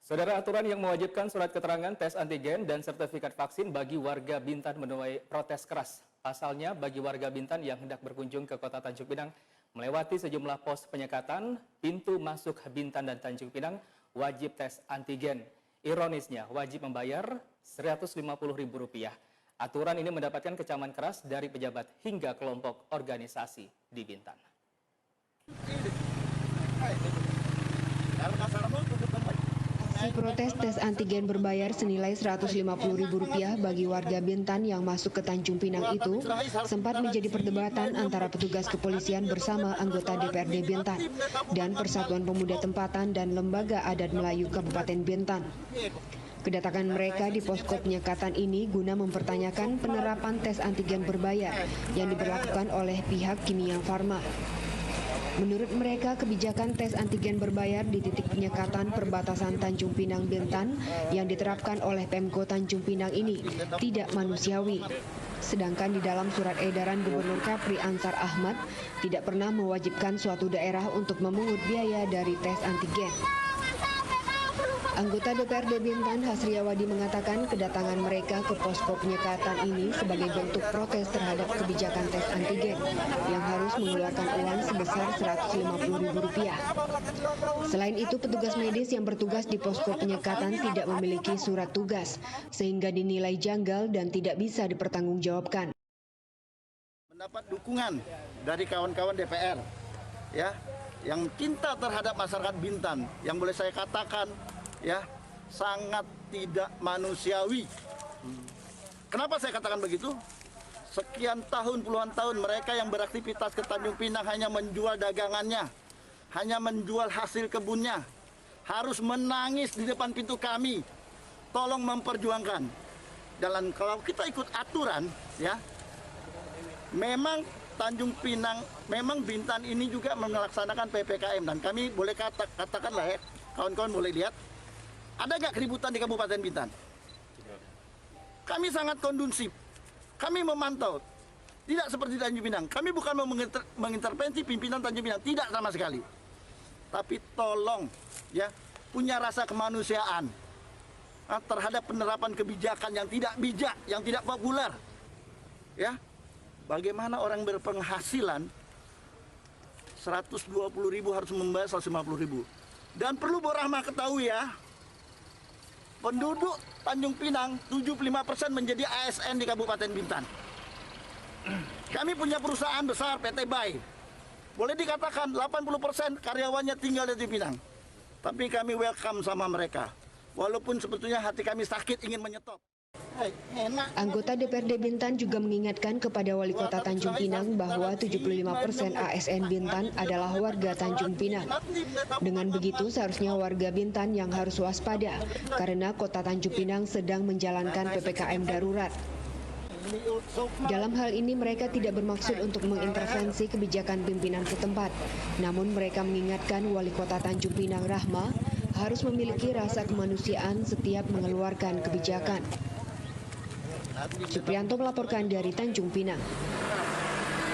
Saudara, aturan yang mewajibkan surat keterangan tes antigen dan sertifikat vaksin bagi warga Bintan menuai protes keras. Pasalnya, bagi warga Bintan yang hendak berkunjung ke kota Tanjung Pinang, melewati sejumlah pos penyekatan, pintu masuk Bintan dan Tanjung Pinang wajib tes antigen. Ironisnya, wajib membayar Rp150.000. Aturan ini mendapatkan kecaman keras dari pejabat hingga kelompok organisasi di Bintan. Aksi protes tes antigen berbayar senilai Rp150.000 bagi warga Bintan yang masuk ke Tanjung Pinang itu sempat menjadi perdebatan antara petugas kepolisian bersama anggota DPRD Bintan dan Persatuan Pemuda Tempatan dan Lembaga Adat Melayu Kabupaten Bintan. Kedatangan mereka di posko penyekatan ini guna mempertanyakan penerapan tes antigen berbayar yang diberlakukan oleh pihak Kimia Farma. Menurut mereka, kebijakan tes antigen berbayar di titik penyekatan perbatasan Tanjung Pinang Bintan yang diterapkan oleh Pemko Tanjung Pinang ini tidak manusiawi. Sedangkan di dalam surat edaran Gubernur Kepri Ansar Ahmad tidak pernah mewajibkan suatu daerah untuk memungut biaya dari tes antigen. Anggota DPRD Bintan Hasriawadi mengatakan kedatangan mereka ke posko penyekatan ini sebagai bentuk protes terhadap kebijakan tes antigen yang harus mengeluarkan uang sebesar Rp150.000. Selain itu, petugas medis yang bertugas di posko penyekatan tidak memiliki surat tugas sehingga dinilai janggal dan tidak bisa dipertanggungjawabkan. Mendapat dukungan dari kawan-kawan DPR ya, yang cinta terhadap masyarakat Bintan, yang boleh saya katakan ya sangat tidak manusiawi. Kenapa saya katakan begitu? Sekian tahun, puluhan tahun mereka yang beraktivitas ke Tanjung Pinang hanya menjual dagangannya, hanya menjual hasil kebunnya, harus menangis di depan pintu kami. Tolong memperjuangkan. Dan kalau kita ikut aturan ya, memang Tanjung Pinang, memang Bintan ini juga melaksanakan PPKM dan kami boleh katakanlah ya, kawan-kawan boleh lihat. Ada nggak keributan di Kabupaten Bintan? Kami sangat kondusif. Kami memantau. Tidak seperti Tanjung Pinang. Kami bukan mengintervensi pimpinan Tanjung Pinang. Tidak sama sekali. Tapi tolong ya punya rasa kemanusiaan terhadap penerapan kebijakan yang tidak bijak, yang tidak populer. Ya, bagaimana orang berpenghasilan 120.000 harus membayar 150.000. Dan perlu Bu Rahma ketahui ya, penduduk Tanjung Pinang 75% menjadi ASN di Kabupaten Bintan. Kami punya perusahaan besar PT Bay. Boleh dikatakan 80% karyawannya tinggal di Pinang. Tapi kami welcome sama mereka. Walaupun sebetulnya hati kami sakit ingin menyetop. Anggota DPRD Bintan juga mengingatkan kepada Wali Kota Tanjung Pinang bahwa 75% ASN Bintan adalah warga Tanjung Pinang. Dengan begitu, seharusnya warga Bintan yang harus waspada karena Kota Tanjung Pinang sedang menjalankan PPKM darurat. Dalam hal ini mereka tidak bermaksud untuk mengintervensi kebijakan pimpinan setempat. Namun mereka mengingatkan Wali Kota Tanjung Pinang Rahma harus memiliki rasa kemanusiaan setiap mengeluarkan kebijakan. Supriyanto melaporkan dari Tanjung Pinang.